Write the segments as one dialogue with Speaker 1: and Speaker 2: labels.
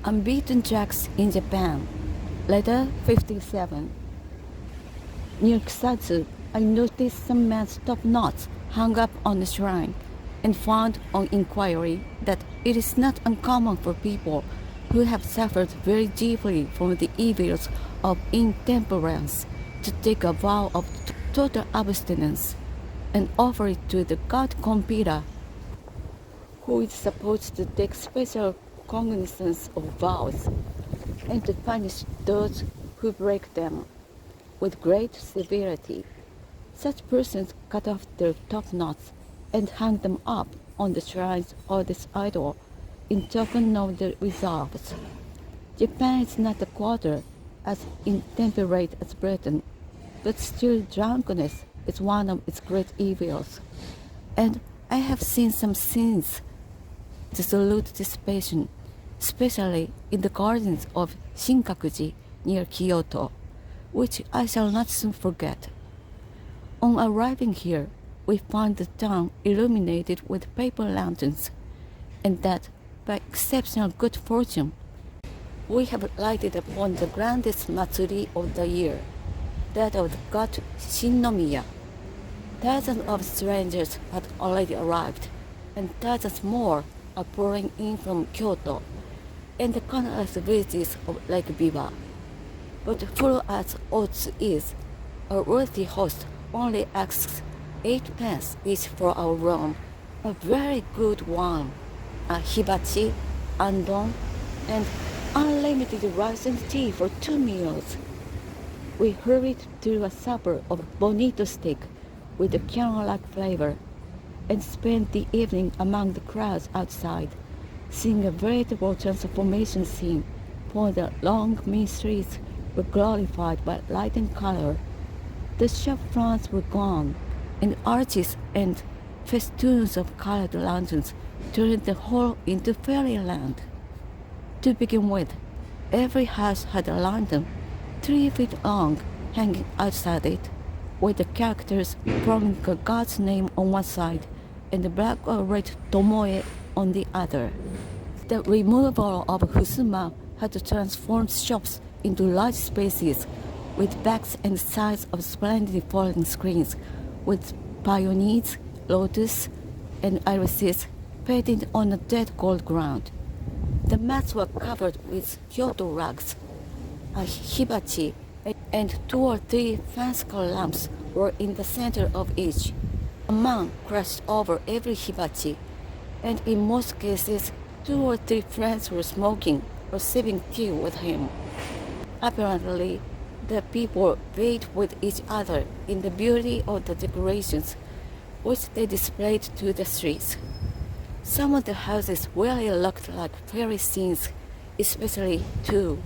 Speaker 1: Unbeaten Jacks in Japan. Letter 57. Near Kusatsu, I noticed some men's top knots hung up on the shrine, and found on inquiry that it is not uncommon for people who have suffered very deeply from the evils of intemperance to take a vow of total abstinence and offer it to the god Kompira, who is supposed to take special cognizance of vows and to punish those who break them with great severity. Such persons cut off their top knots and hang them up on the shrines of this idol in token of their resolves. Japan is not a quarter as intemperate as Britain, but still drunkenness is one of its great evils, and I have seen some scenes dissolute dissipation, especially in the gardens of Shinkakuji near Kyoto, which I shall not soon forget. On arriving here, we found the town illuminated with paper lanterns, and that, by exceptional good fortune, we have lighted upon the grandest matsuri of the year, that of the god Shinnomiya. Thousands of strangers had already arrived, and thousands more are pouring in from Kyoto, and the countless villages of Lake Biwa. But full as odds is, a worthy host only asks 8 pence each for our room, a very good one, a hibachi, andon, and unlimited rice and tea for 2 meals. We hurried through a supper of bonito steak with a caramel-like flavor, and spent the evening among the crowds outside, seeing a veritable transformation scene, for the long mean streets were glorified by light and color. The shop fronts were gone, and arches and festoons of colored lanterns turned the whole into fairyland. To begin with, every house had a lantern 3 feet long hanging outside it, with the characters forming a god's name on one side and the black or red tomoe on the other. The removal of Fusuma had transformed shops into large spaces with backs and sides of splendid folding screens with peonies, lotus, and irises painted on a dead gold ground. The mats were covered with Kyoto rugs. A hibachi and 2 or 3 fanciful lamps were in the center of each. A man crouched over every hibachi, and in most cases 2 or 3 friends were smoking or sipping tea with him. Apparently, the people vied with each other in the beauty of the decorations which they displayed to the streets. Some of the houses really looked like fairy scenes, especially 2,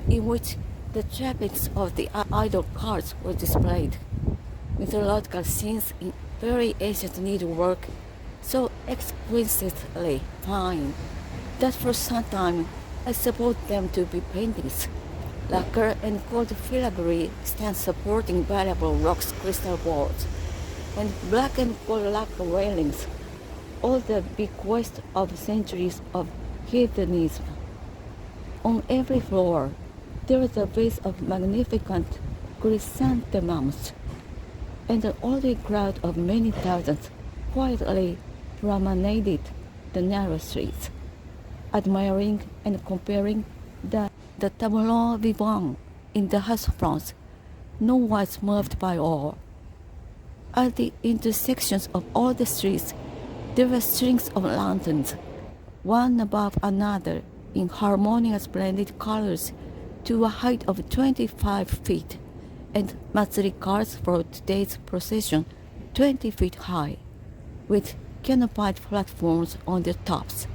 Speaker 1: in which the trappings of the idol cards were displayed. Mythological scenes in very ancient needlework, so exquisitely fine that for some time I supposed them to be paintings. Lacquer and gold filigree stand supporting valuable rocks crystal balls, and black and gold lacquer railings, all the bequest of centuries of heathenism. On every floor, there is a vase of magnificent chrysanthemums, and an orderly crowd of many thousands quietly promenaded the narrow streets, admiring and comparing the tableaux vivants in the house fronts, nowise moved by awe. At the intersections of all the streets, there were strings of lanterns, one above another, in harmonious splendid colors, to a height of 25 feet, and matsuri carts for today's procession 20 feet high, with canopied platforms on their tops,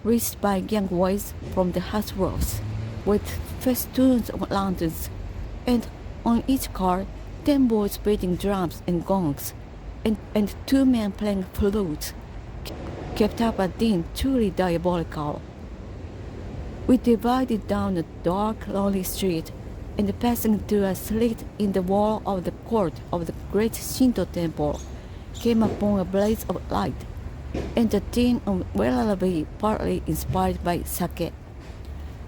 Speaker 1: reached by gangways from the house roofs, with festoons of lanterns, and on each car 10 boys beating drums and gongs, and 2 men playing flutes, kept up a din truly diabolical. We divided down a dark, lonely street, and passing through a slit in the wall of the court of the great Shinto temple, came upon a blaze of light, and a din of well-being partly inspired by sake.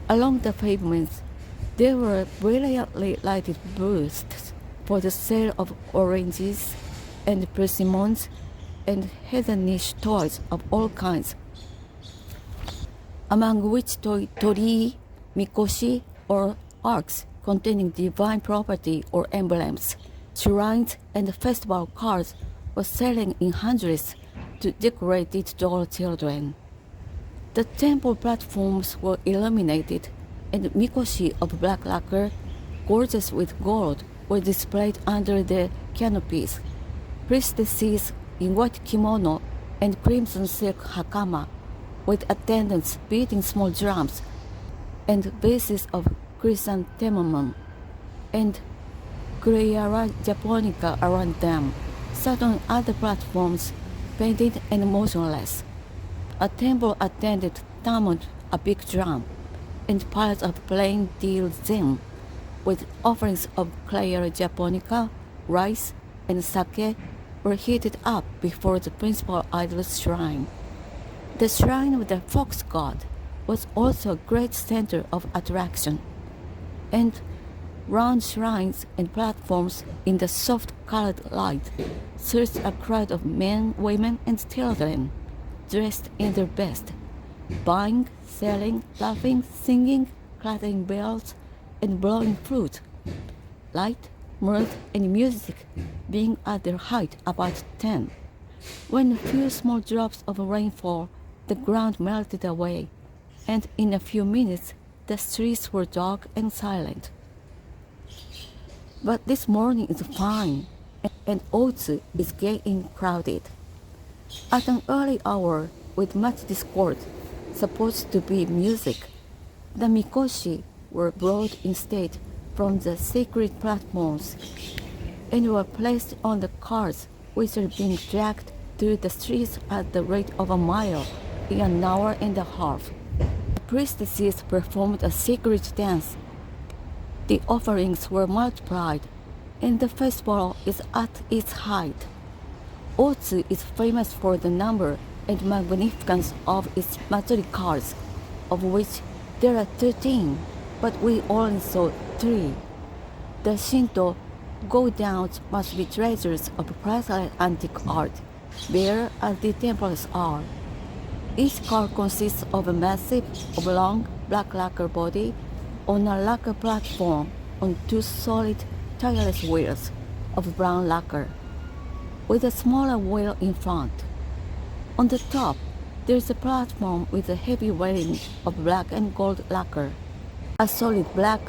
Speaker 1: Along the pavements, there were brilliantly lighted booths for the sale of oranges and persimmons and heathenish toys of all kinds, among which torii, mikoshi, or arks containing divine property or emblems, shrines, and festival cards were selling in hundreds to decorated doll children. The temple platforms were illuminated, and mikoshi of black lacquer, gorgeous with gold, were displayed under the canopies. Priestesses in white kimono and crimson silk hakama, with attendants beating small drums, and vases of chrysanthemum and Cleyera Japanica around them, sat on other platforms, painted and motionless. A temple attendant summoned a big drum, and piles of plain deal zen, with offerings of Cleyera Japanica, rice, and sake, were heated up before the principal idol's shrine. The shrine of the fox god was also a great center of attraction, and round shrines and platforms in the soft-colored light surged a crowd of men, women, and children, dressed in their best, buying, selling, laughing, singing, clattering bells, and blowing flute. Light, mirth, and music being at their height about 10. When a few small drops of rainfall, the ground melted away, and in a few minutes the streets were dark and silent. But this morning is fine, and Otsu is gay and crowded. At an early hour, with much discord, supposed to be music, the mikoshi were brought in state from the sacred platforms, and were placed on the carts which are being dragged through the streets at the rate of a mile in an hour and a half. The priestesses performed a sacred dance. The offerings were multiplied, and the festival is at its height. Otsu is famous for the number and magnificence of its matsuri cards, of which there are 13, but we only saw 3. The Shinto go-downs must be treasures of priceless antique art, bare as the temples are. Each car consists of a massive, oblong, black lacquer body on a lacquer platform on 2 solid, tireless wheels of brown lacquer, with a smaller wheel in front. On the top, there is a platform with a heavy railing of black and gold lacquer, a solid black,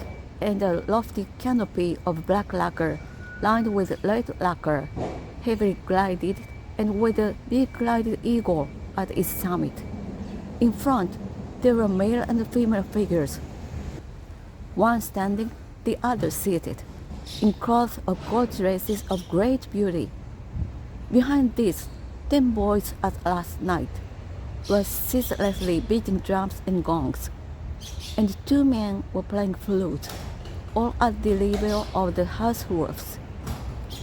Speaker 1: and a lofty canopy of black lacquer lined with red lacquer, heavily gilded, and with a big gilded eagle at its summit. In front, there were male and female figures, one standing, the other seated, in cloth of gold dresses of great beauty. Behind this, 10 boys as last night were ceaselessly beating drums and gongs, and 2 men were playing flute, all at the level of the house roofs.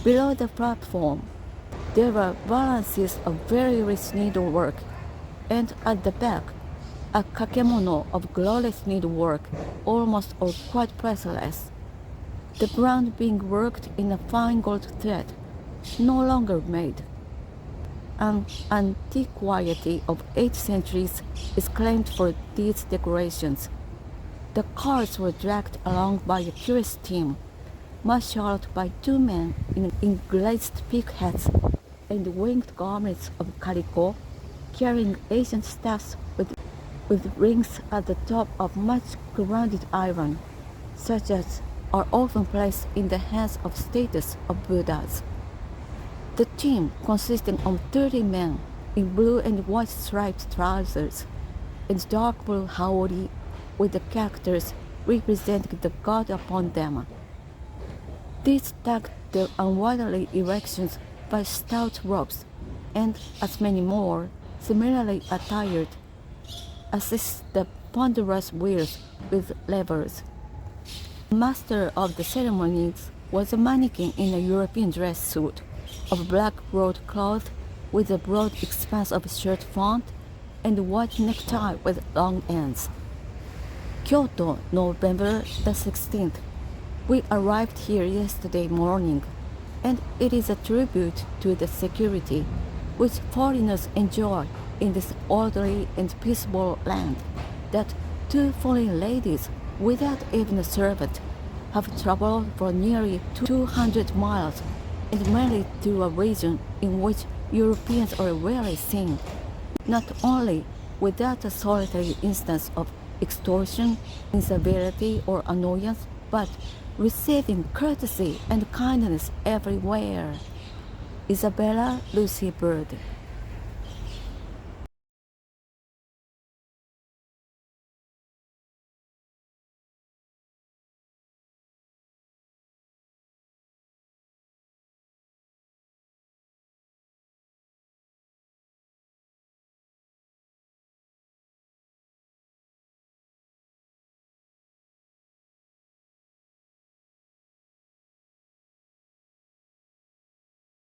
Speaker 1: Below the platform, there were balances of very rich needlework, and at the back, a kakemono of glorious needlework, almost or quite priceless. The ground being worked in a fine gold thread, no longer made. An antiquity of 8 centuries is claimed for these decorations. The carts were dragged along by a curious team, marshaled by 2 men in glazed peak hats and winged garments of calico, carrying ancient staffs with rings at the top of much grounded iron, such as are often placed in the hands of statues of Buddhas. The team, consisting of 30 men in blue and white striped trousers and dark blue haori, with the characters representing the god upon them. These tagged their unwieldy erections by stout ropes, and as many more, similarly attired, assist the ponderous wheels with levers. The master of the ceremonies was a mannequin in a European dress suit of black broadcloth with a broad expanse of shirt front and a white necktie with long ends. Kyoto, November the 16th. We arrived here yesterday morning, and it is a tribute to the security which foreigners enjoy in this orderly and peaceful land that two foreign ladies, without even a servant, have traveled for nearly 200 miles and married to a region in which Europeans are rarely seen, not only without a solitary instance of extortion, inseverity, or annoyance, but receiving courtesy and kindness everywhere. Isabella Lucy Bird.